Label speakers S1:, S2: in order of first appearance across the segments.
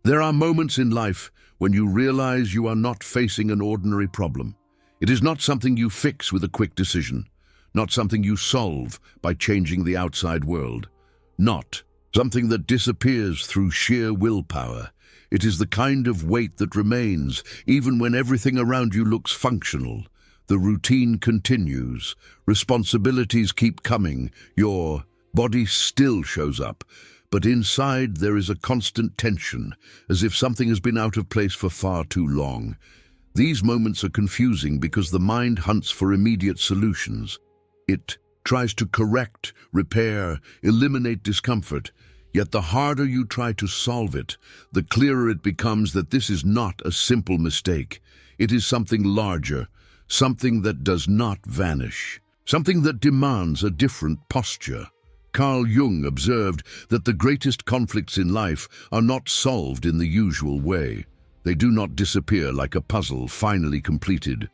S1: There are moments in life when you realize you are not facing an ordinary problem. It is not something you fix with a quick decision, not something you solve by changing the outside world, not something that disappears through sheer willpower. It is the kind of weight that remains even when everything around you looks functional. The routine continues, responsibilities keep coming, your body still shows up, but inside there is a constant tension, as if something has been out of place for far too long. These moments are confusing because the mind hunts for immediate solutions. It tries to correct, repair, eliminate discomfort, yet the harder you try to solve it, the clearer it becomes that this is not a simple mistake. It is something larger, something that does not vanish, something that demands a different posture. Carl Jung observed that the greatest conflicts in life are not solved in the usual way. They do not disappear like a puzzle finally completed.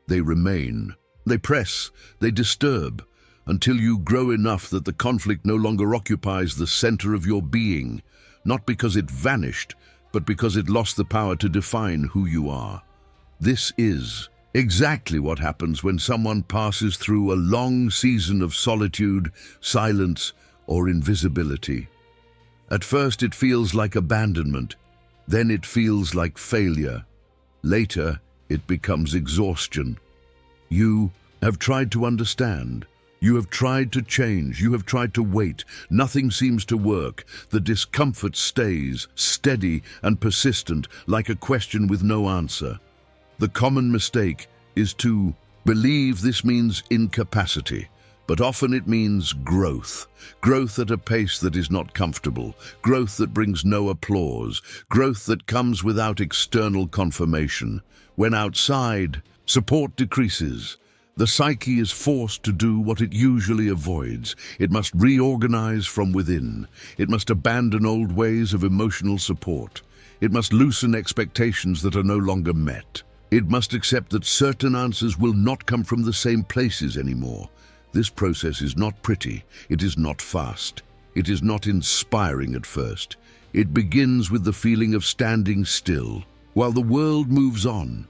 S1: They remain. They press, they disturb, until you grow enough that the conflict no longer occupies the center of your being, not because it vanished, but because it lost the power to define who you are. This is exactly what happens when someone passes through a long season of solitude, silence, or invisibility. At first it feels like abandonment, then it feels like failure. Later, it becomes exhaustion. You have tried to understand. You have tried to change. You have tried to wait. Nothing seems to work. The discomfort stays, steady and persistent, like a question with no answer. The common mistake is to believe this means incapacity, but often it means growth. Growth at a pace that is not comfortable, growth that brings no applause, growth that comes without external confirmation. When outside, support decreases. The psyche is forced to do what it usually avoids. It must reorganize from within. It must abandon old ways of emotional support. It must loosen expectations that are no longer met. It must accept that certain answers will not come from the same places anymore. This process is not pretty. It is not fast. It is not inspiring at first. It begins with the feeling of standing still, while the world moves on.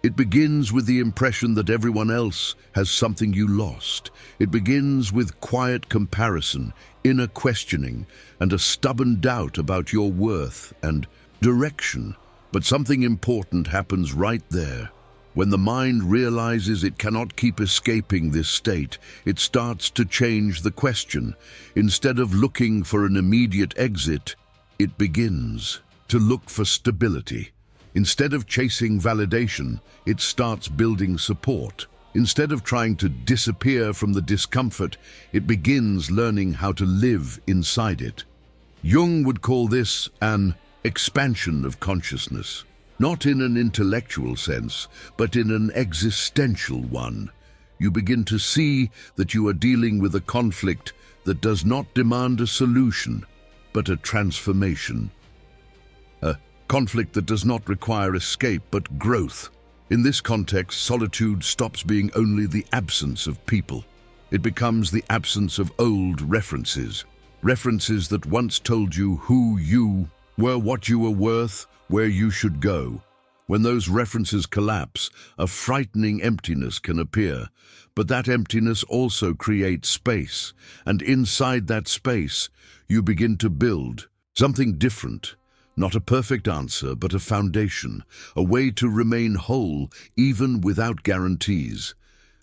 S1: It begins with the impression that everyone else has something you lost. It begins with quiet comparison, inner questioning, and a stubborn doubt about your worth and direction. But something important happens right there. When the mind realizes it cannot keep escaping this state, it starts to change the question. Instead of looking for an immediate exit, it begins to look for stability. Instead of chasing validation, it starts building support. Instead of trying to disappear from the discomfort, it begins learning how to live inside it. Jung would call this an expansion of consciousness, not in an intellectual sense, but in an existential one. You begin to see that you are dealing with a conflict that does not demand a solution, but a transformation. A conflict that does not require escape, but growth. In this context, solitude stops being only the absence of people. It becomes the absence of old references. References that once told you who you were, what you were worth, where you should go. When those references collapse, a frightening emptiness can appear. But that emptiness also creates space, and inside that space, you begin to build something different. Not a perfect answer, but a foundation, a way to remain whole even without guarantees,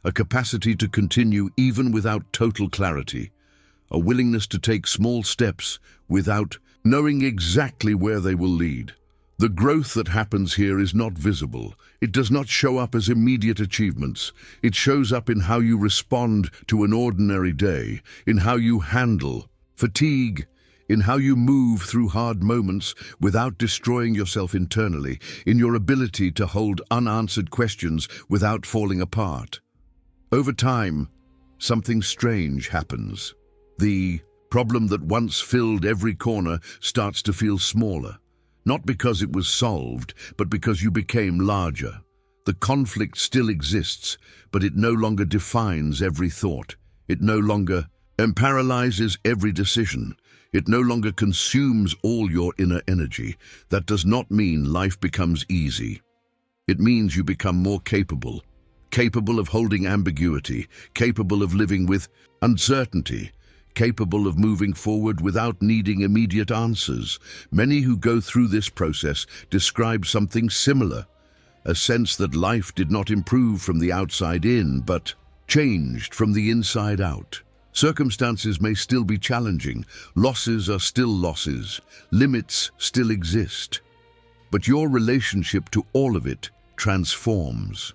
S1: a capacity to continue even without total clarity, a willingness to take small steps without knowing exactly where they will lead. The growth that happens here is not visible. It does not show up as immediate achievements. It shows up in how you respond to an ordinary day, in how you handle fatigue, in how you move through hard moments without destroying yourself internally, in your ability to hold unanswered questions without falling apart. Over time, something strange happens. The problem that once filled every corner starts to feel smaller, not because it was solved, but because you became larger. The conflict still exists, but it no longer defines every thought. It no longer and paralyzes every decision. It no longer consumes all your inner energy. That does not mean life becomes easy. It means you become more capable of holding ambiguity, capable of living with uncertainty, capable of moving forward without needing immediate answers. Many who go through this process describe something similar, a sense that life did not improve from the outside in, but changed from the inside out. Circumstances may still be challenging, losses are still losses, limits still exist, but your relationship to all of it transforms.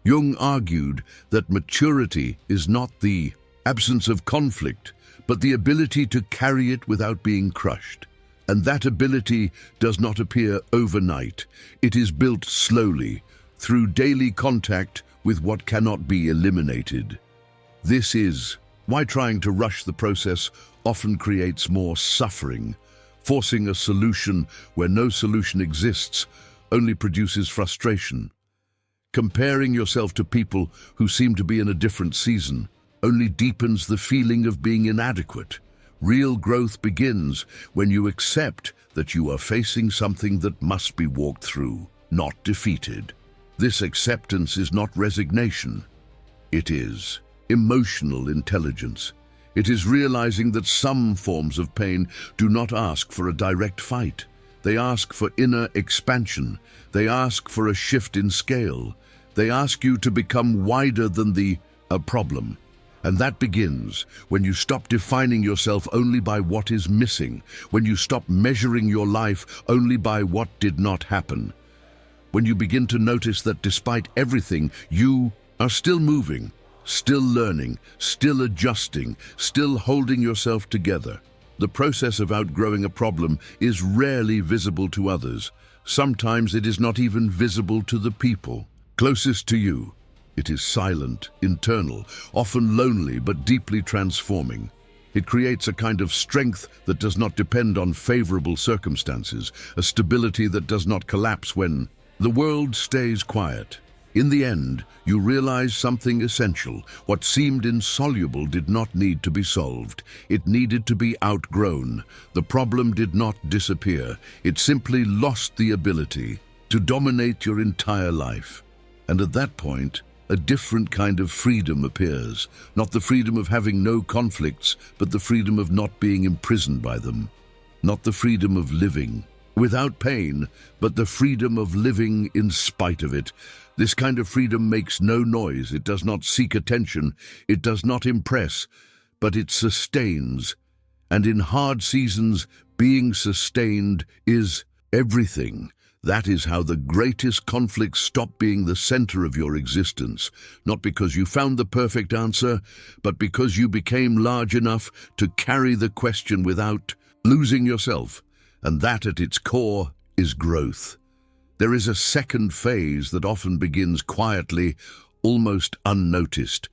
S1: Jung argued that maturity is not the absence of conflict, but the ability to carry it without being crushed. And that ability does not appear overnight. It is built slowly, through daily contact with what cannot be eliminated. This is why trying to rush the process often creates more suffering. Forcing a solution where no solution exists only produces frustration. Comparing yourself to people who seem to be in a different season only deepens the feeling of being inadequate. Real growth begins when you accept that you are facing something that must be walked through, not defeated. This acceptance is not resignation. It is emotional intelligence. It is realizing that some forms of pain do not ask for a direct fight. They ask for inner expansion. They ask for a shift in scale. They ask you to become wider than the problem. And that begins when you stop defining yourself only by what is missing, when you stop measuring your life only by what did not happen, when you begin to notice that despite everything, you are still moving, still learning, still adjusting, still holding yourself together. The process of outgrowing a problem is rarely visible to others. Sometimes it is not even visible to the people closest to you. It is silent, internal, often lonely, but deeply transforming. It creates a kind of strength that does not depend on favorable circumstances, a stability that does not collapse when the world stays quiet. In the end, you realize something essential. What seemed insoluble did not need to be solved. It needed to be outgrown. The problem did not disappear. It simply lost the ability to dominate your entire life. And at that point, a different kind of freedom appears. Not the freedom of having no conflicts, but the freedom of not being imprisoned by them. Not the freedom of living without pain, but the freedom of living in spite of it. This kind of freedom makes no noise. It does not seek attention. It does not impress, but it sustains. And in hard seasons, being sustained is everything. That is how the greatest conflicts stop being the center of your existence, not because you found the perfect answer, but because you became large enough to carry the question without losing yourself. And that at its core is growth. There is a second phase that often begins quietly, almost unnoticed.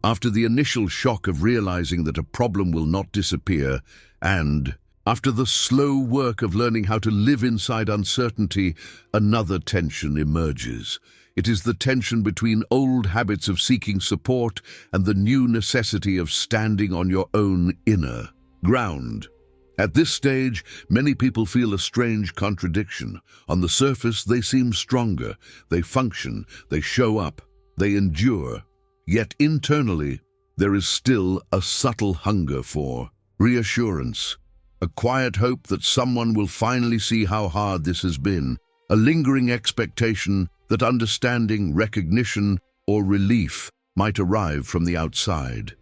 S1: After the initial shock of realizing that a problem will not disappear, and after the slow work of learning how to live inside uncertainty, another tension emerges. It is the tension between old habits of seeking support and the new necessity of standing on your own inner ground. At this stage, many people feel a strange contradiction. On the surface, they seem stronger, they function, they show up, they endure. Yet internally, there is still a subtle hunger for reassurance. A quiet hope that someone will finally see how hard this has been, a lingering expectation that understanding, recognition, or relief might arrive from the outside.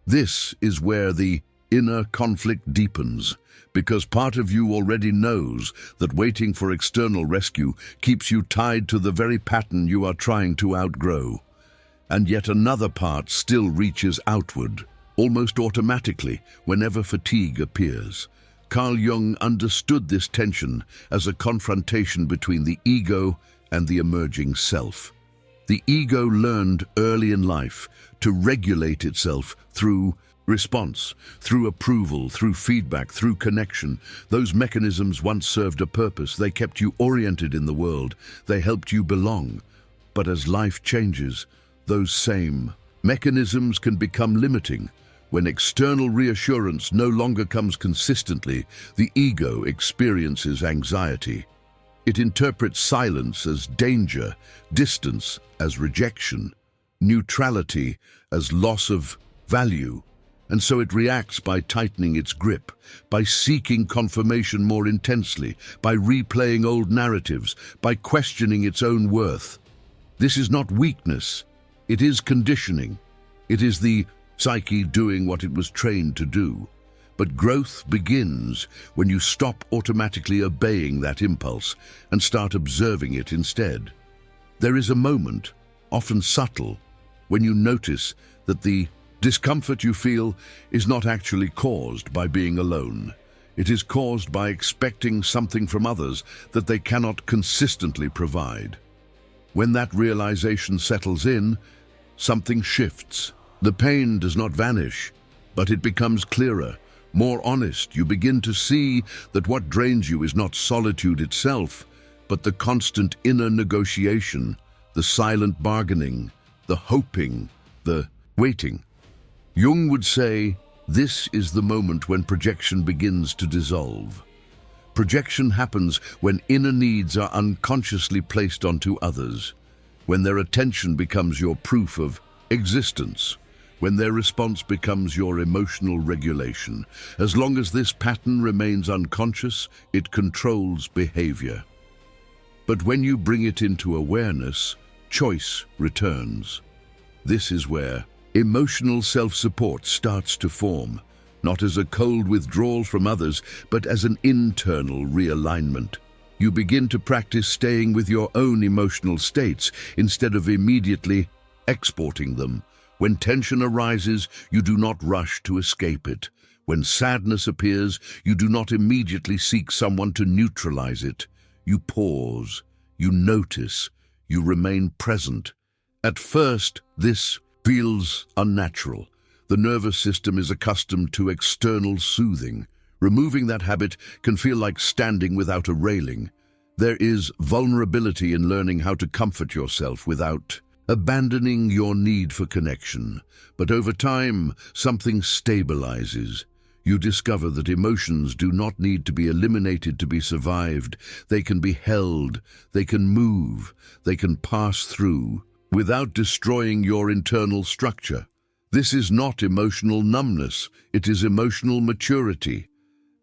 S1: This is where the inner conflict deepens, because part of you already knows that waiting for external rescue keeps you tied to the very pattern you are trying to outgrow. And yet another part still reaches outward, almost automatically, whenever fatigue appears. Carl Jung understood this tension as a confrontation between the ego and the emerging self. The ego learned early in life to regulate itself through response, through approval, through feedback, through connection. Those mechanisms once served a purpose. They kept you oriented in the world. They helped you belong. But as life changes, those same mechanisms can become limiting. When external reassurance no longer comes consistently, the ego experiences anxiety. It interprets silence as danger, distance as rejection, neutrality as loss of value, and so it reacts by tightening its grip, by seeking confirmation more intensely, by replaying old narratives, by questioning its own worth. This is not weakness, it is conditioning. It is the psyche doing what it was trained to do. But growth begins when you stop automatically obeying that impulse and start observing it instead. There is a moment, often subtle, when you notice that the discomfort you feel is not actually caused by being alone. It is caused by expecting something from others that they cannot consistently provide. When that realization settles in, something shifts. The pain does not vanish, but it becomes clearer, more honest. You begin to see that what drains you is not solitude itself, but the constant inner negotiation, the silent bargaining, the hoping, the waiting. Jung would say, this is the moment when projection begins to dissolve. Projection happens when inner needs are unconsciously placed onto others, when their attention becomes your proof of existence, when their response becomes your emotional regulation. As long as this pattern remains unconscious, it controls behavior. But when you bring it into awareness, choice returns. This is where emotional self-support starts to form, not as a cold withdrawal from others, but as an internal realignment. You begin to practice staying with your own emotional states instead of immediately exporting them. When tension arises, you do not rush to escape it. When sadness appears, you do not immediately seek someone to neutralize it. You pause, you notice, you remain present. At first, this feels unnatural. The nervous system is accustomed to external soothing. Removing that habit can feel like standing without a railing. There is vulnerability in learning how to comfort yourself without abandoning your need for connection. But over time, something stabilizes. You discover that emotions do not need to be eliminated to be survived. They can be held, they can move, they can pass through, without destroying your internal structure. This is not emotional numbness, it is emotional maturity.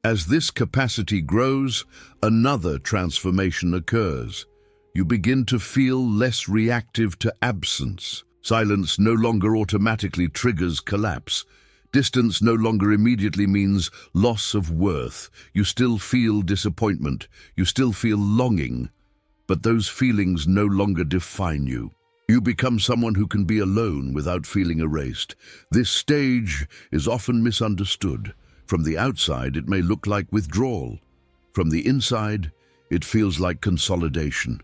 S1: As this capacity grows, another transformation occurs. You begin to feel less reactive to absence. Silence no longer automatically triggers collapse. Distance no longer immediately means loss of worth. You still feel disappointment, you still feel longing, but those feelings no longer define you. You become someone who can be alone without feeling erased. This stage is often misunderstood. From the outside, it may look like withdrawal. From the inside, it feels like consolidation.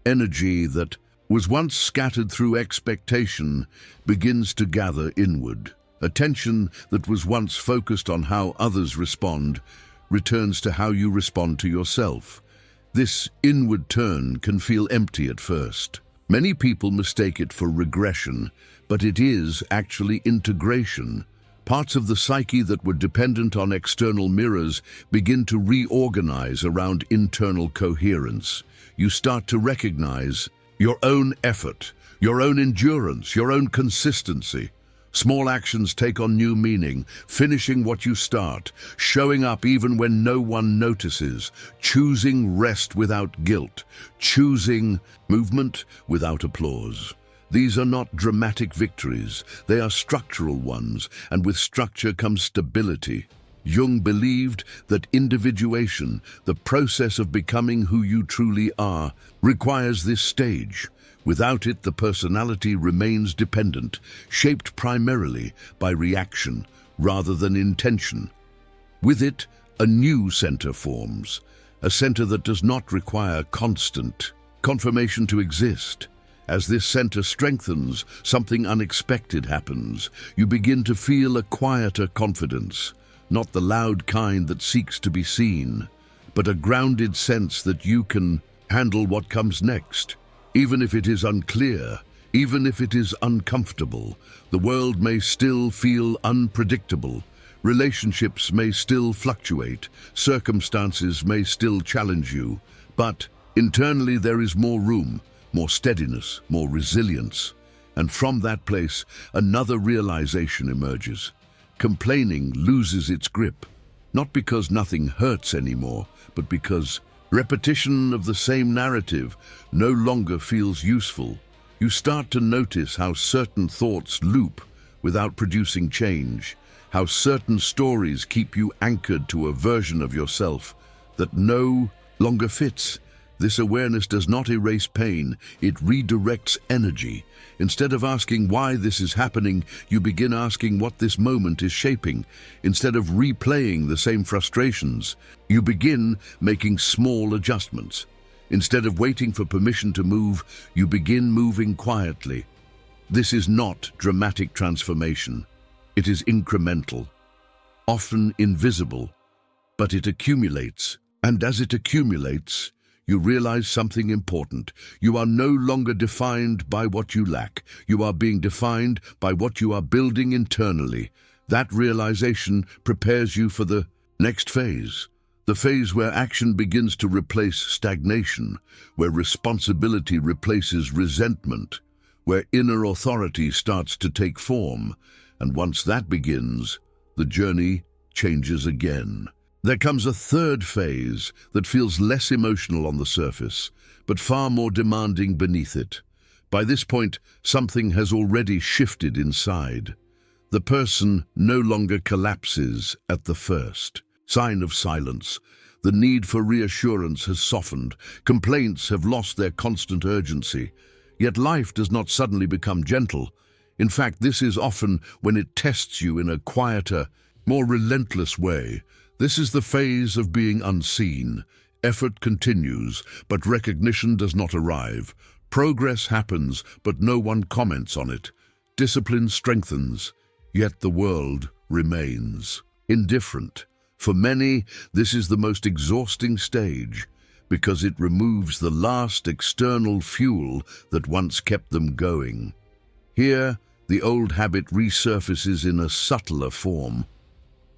S1: Energy that was once scattered through expectation begins to gather inward. Attention that was once focused on how others respond returns to how you respond to yourself. This inward turn can feel empty at first. Many people mistake it for regression, but it is actually integration. Parts of the psyche that were dependent on external mirrors begin to reorganize around internal coherence. You start to recognize your own effort, your own endurance, your own consistency. Small actions take on new meaning, finishing what you start, showing up even when no one notices, choosing rest without guilt, choosing movement without applause. These are not dramatic victories, they are structural ones, and with structure comes stability. Jung believed that individuation, the process of becoming who you truly are, requires this stage. Without it, the personality remains dependent, shaped primarily by reaction rather than intention. With it, a new center forms, a center that does not require constant confirmation to exist. As this center strengthens, something unexpected happens. You begin to feel a quieter confidence, not the loud kind that seeks to be seen, but a grounded sense that you can handle what comes next. Even if it is unclear, Even if it is uncomfortable, the world may still feel unpredictable. Relationships may still fluctuate. Circumstances may still challenge you. But internally there is more room, more steadiness, more resilience. And from that place, another realization emerges. Complaining loses its grip, not because nothing hurts anymore, but because repetition of the same narrative no longer feels useful. You start to notice how certain thoughts loop without producing change, how certain stories keep you anchored to a version of yourself that no longer fits. This awareness does not erase pain, it redirects energy. Instead of asking why this is happening, you begin asking what this moment is shaping. Instead of replaying the same frustrations, you begin making small adjustments. Instead of waiting for permission to move, you begin moving quietly. This is not dramatic transformation. It is incremental, often invisible, but it accumulates. And as it accumulates, you realize something important. You are no longer defined by what you lack. You are being defined by what you are building internally. That realization prepares you for the next phase. The phase where action begins to replace stagnation, where responsibility replaces resentment, where inner authority starts to take form. And once that begins, the journey changes again. There comes a third phase that feels less emotional on the surface, but far more demanding beneath it. By this point, something has already shifted inside. The person no longer collapses at the first sign of silence. The need for reassurance has softened. Complaints have lost their constant urgency. Yet life does not suddenly become gentle. In fact, this is often when it tests you in a quieter, more relentless way. This is the phase of being unseen. Effort continues, but recognition does not arrive. Progress happens, but no one comments on it. Discipline strengthens, yet the world remains indifferent. For many, this is the most exhausting stage, because it removes the last external fuel that once kept them going. Here, the old habit resurfaces in a subtler form.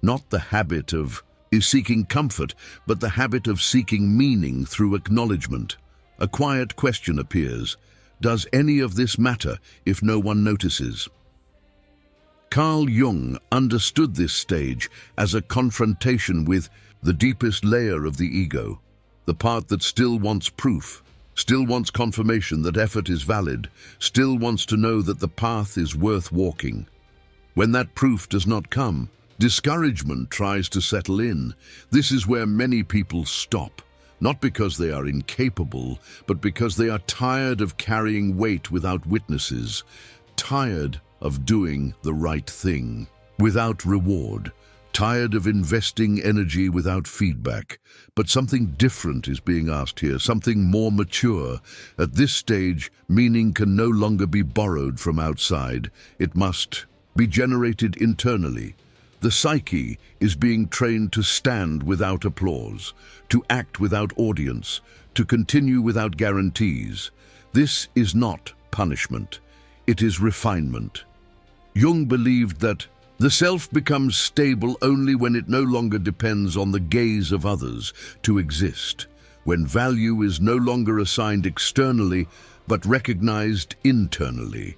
S1: Not the habit of seeking comfort, but the habit of seeking meaning through acknowledgement. A quiet question appears. Does any of this matter if no one notices? Carl Jung understood this stage as a confrontation with the deepest layer of the ego, the part that still wants proof, still wants confirmation that effort is valid, still wants to know that the path is worth walking. When that proof does not come, discouragement tries to settle in. This is where many people stop, not because they are incapable, but because they are tired of carrying weight without witnesses, tired of doing the right thing without reward, tired of investing energy without feedback. But something different is being asked here, something more mature. At this stage, meaning can no longer be borrowed from outside. It must be generated internally. The psyche is being trained to stand without applause, to act without audience, to continue without guarantees. This is not punishment. It is refinement. Jung believed that the self becomes stable only when it no longer depends on the gaze of others to exist, when value is no longer assigned externally but recognized internally.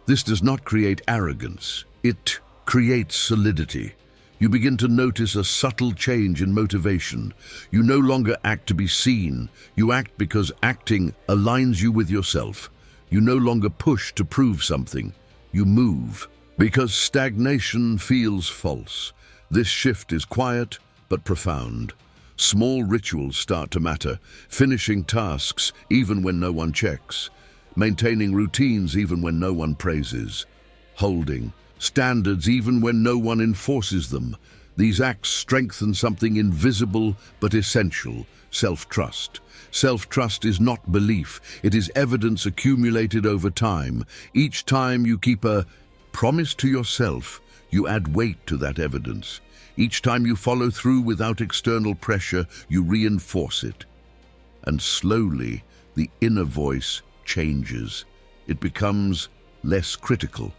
S1: This does not create arrogance. It creates solidity. You begin to notice a subtle change in motivation. You no longer act to be seen. You act because acting aligns you with yourself. You no longer push to prove something. You move because stagnation feels false. This shift is quiet but profound. Small rituals start to matter, finishing tasks even when no one checks, maintaining routines even when no one praises, holding standards even when no one enforces them. These acts strengthen something invisible but essential: self-trust. Self-trust is not belief, it is evidence accumulated over time. Each time you keep a promise to yourself, you add weight to that evidence. Each time you follow through without external pressure, you reinforce it. And slowly, the inner voice changes. It becomes less critical,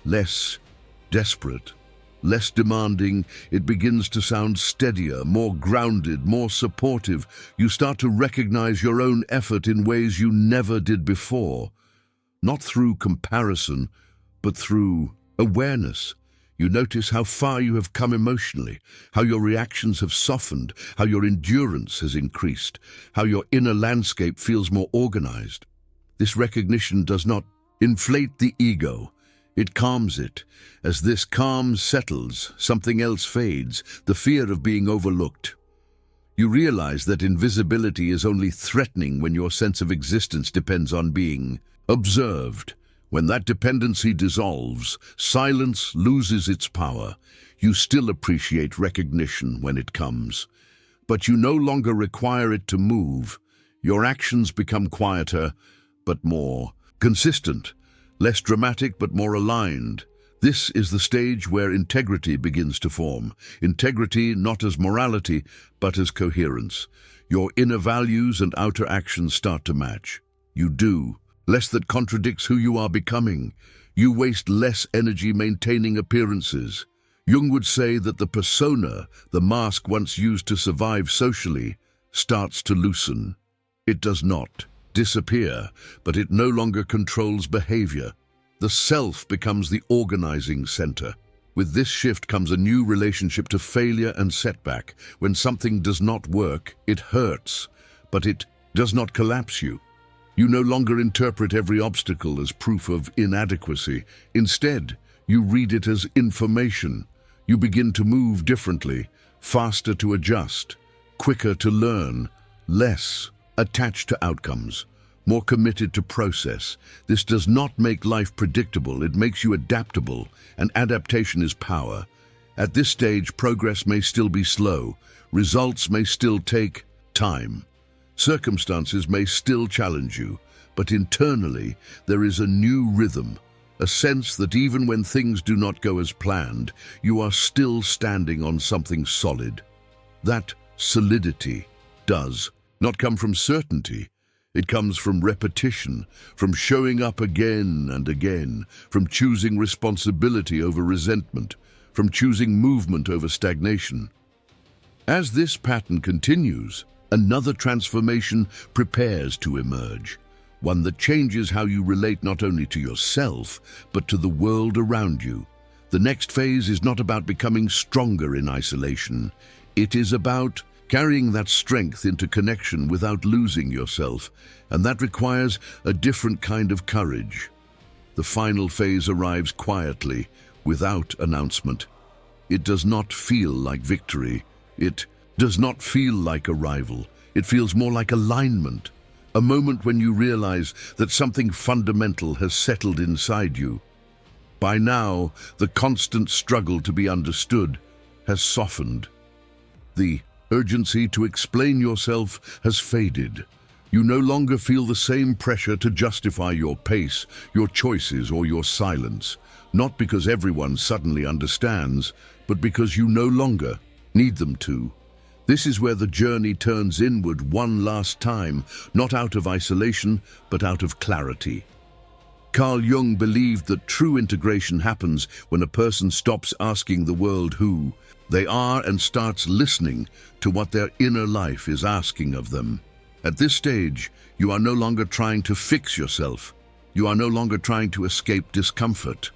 S1: less desperate, less demanding. It begins to sound steadier, more grounded, more supportive. You start to recognize your own effort in ways you never did before, not through comparison, but through awareness. You notice how far you have come emotionally, how your reactions have softened, how your endurance has increased, how your inner landscape feels more organized. This recognition does not inflate the ego. It calms it. As this calm settles, something else fades, the fear of being overlooked. You realize that invisibility is only threatening when your sense of existence depends on being observed. When that dependency dissolves, silence loses its power. You still appreciate recognition when it comes, but you no longer require it to move. Your actions become quieter, but more consistent, less dramatic, but more aligned. This is the stage where integrity begins to form. Integrity not as morality, but as coherence. Your inner values and outer actions start to match. You do less that contradicts who you are becoming. You waste less energy maintaining appearances. Jung would say that the persona, the mask once used to survive socially, starts to loosen. It does not disappear, but it no longer controls behavior. The self becomes the organizing center. With this shift comes a new relationship to failure and setback. When something does not work, it hurts, but it does not collapse you. You no longer interpret every obstacle as proof of inadequacy. Instead, you read it as information. You begin to move differently, faster to adjust, quicker to learn, less attached to outcomes, more committed to process. This does not make life predictable, it makes you adaptable, and adaptation is power. At this stage, progress may still be slow, results may still take time. Circumstances may still challenge you, but internally there is a new rhythm, a sense that even when things do not go as planned, you are still standing on something solid. That solidity does not come from certainty. It comes from repetition, from showing up again and again, from choosing responsibility over resentment, from choosing movement over stagnation. As this pattern continues, another transformation prepares to emerge, one that changes how you relate not only to yourself, but to the world around you. The next phase is not about becoming stronger in isolation. It is about carrying that strength into connection without losing yourself, and that requires a different kind of courage. The final phase arrives quietly, without announcement. It does not feel like victory. It does not feel like arrival. It feels more like alignment, a moment when you realize that something fundamental has settled inside you. By now, the constant struggle to be understood has softened. The urgency to explain yourself has faded. You no longer feel the same pressure to justify your pace, your choices, or your silence, not because everyone suddenly understands, but because you no longer need them to. This is where the journey turns inward one last time, not out of isolation, but out of clarity. Carl Jung believed that true integration happens when a person stops asking the world who they are and starts listening to what their inner life is asking of them. At this stage, you are no longer trying to fix yourself. You are no longer trying to escape discomfort.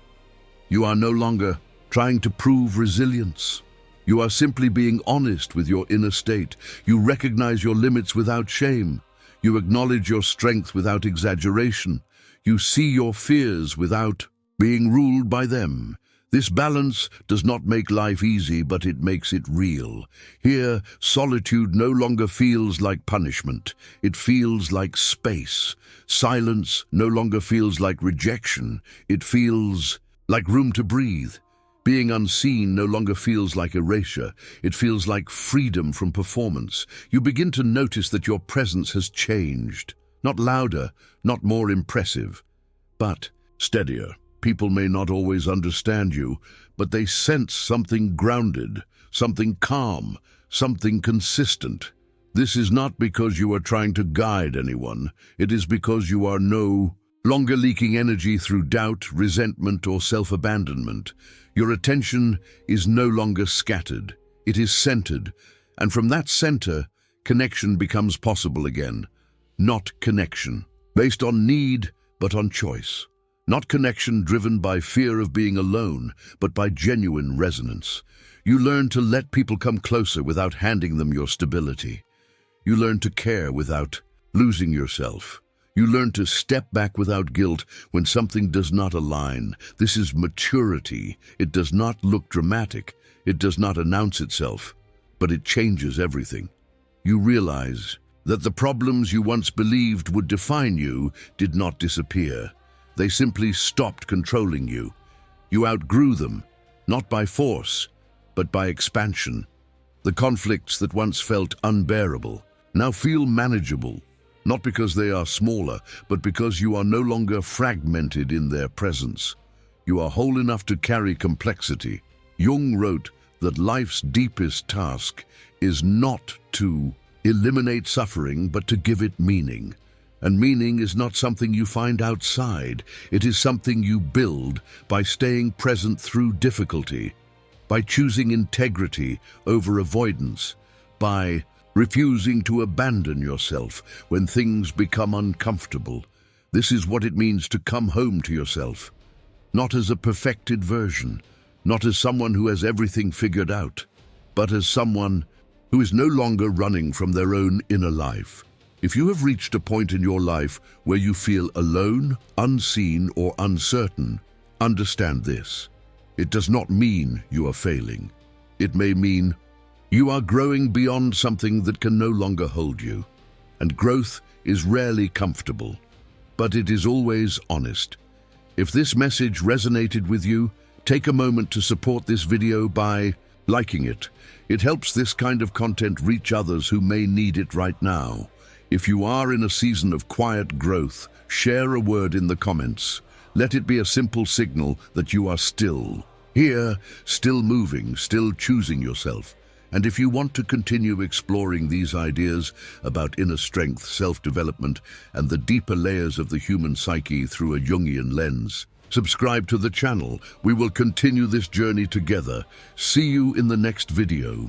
S1: You are no longer trying to prove resilience. You are simply being honest with your inner state. You recognize your limits without shame. You acknowledge your strength without exaggeration. You see your fears without being ruled by them. This balance does not make life easy, but it makes it real. Here, solitude no longer feels like punishment. It feels like space. Silence no longer feels like rejection. It feels like room to breathe. Being unseen no longer feels like erasure. It feels like freedom from performance. You begin to notice that your presence has changed. Not louder, not more impressive, but steadier. People may not always understand you, but they sense something grounded, something calm, something consistent. This is not because you are trying to guide anyone. It is because you are no longer leaking energy through doubt, resentment, or self-abandonment. Your attention is no longer scattered. It is centered, and from that center, connection becomes possible again. Not connection based on need, but on choice. Not connection driven by fear of being alone, but by genuine resonance. You learn to let people come closer without handing them your stability. You learn to care without losing yourself. You learn to step back without guilt when something does not align. This is maturity. It does not look dramatic. It does not announce itself, but it changes everything. You realize that the problems you once believed would define you did not disappear. They simply stopped controlling you. You outgrew them, not by force, but by expansion. The conflicts that once felt unbearable now feel manageable, not because they are smaller, but because you are no longer fragmented in their presence. You are whole enough to carry complexity. Jung wrote that life's deepest task is not to eliminate suffering, but to give it meaning. And meaning is not something you find outside. It is something you build by staying present through difficulty, by choosing integrity over avoidance, by refusing to abandon yourself when things become uncomfortable. This is what it means to come home to yourself, not as a perfected version, not as someone who has everything figured out, but as someone who is no longer running from their own inner life. If you have reached a point in your life where you feel alone, unseen, or uncertain, understand this. It does not mean you are failing. It may mean you are growing beyond something that can no longer hold you. And growth is rarely comfortable, but it is always honest. If this message resonated with you, take a moment to support this video by liking it. It helps this kind of content reach others who may need it right now. If you are in a season of quiet growth, share a word in the comments. Let it be a simple signal that you are still here, still moving, still choosing yourself. And if you want to continue exploring these ideas about inner strength, self-development, and the deeper layers of the human psyche through a Jungian lens, subscribe to the channel. We will continue this journey together. See you in the next video.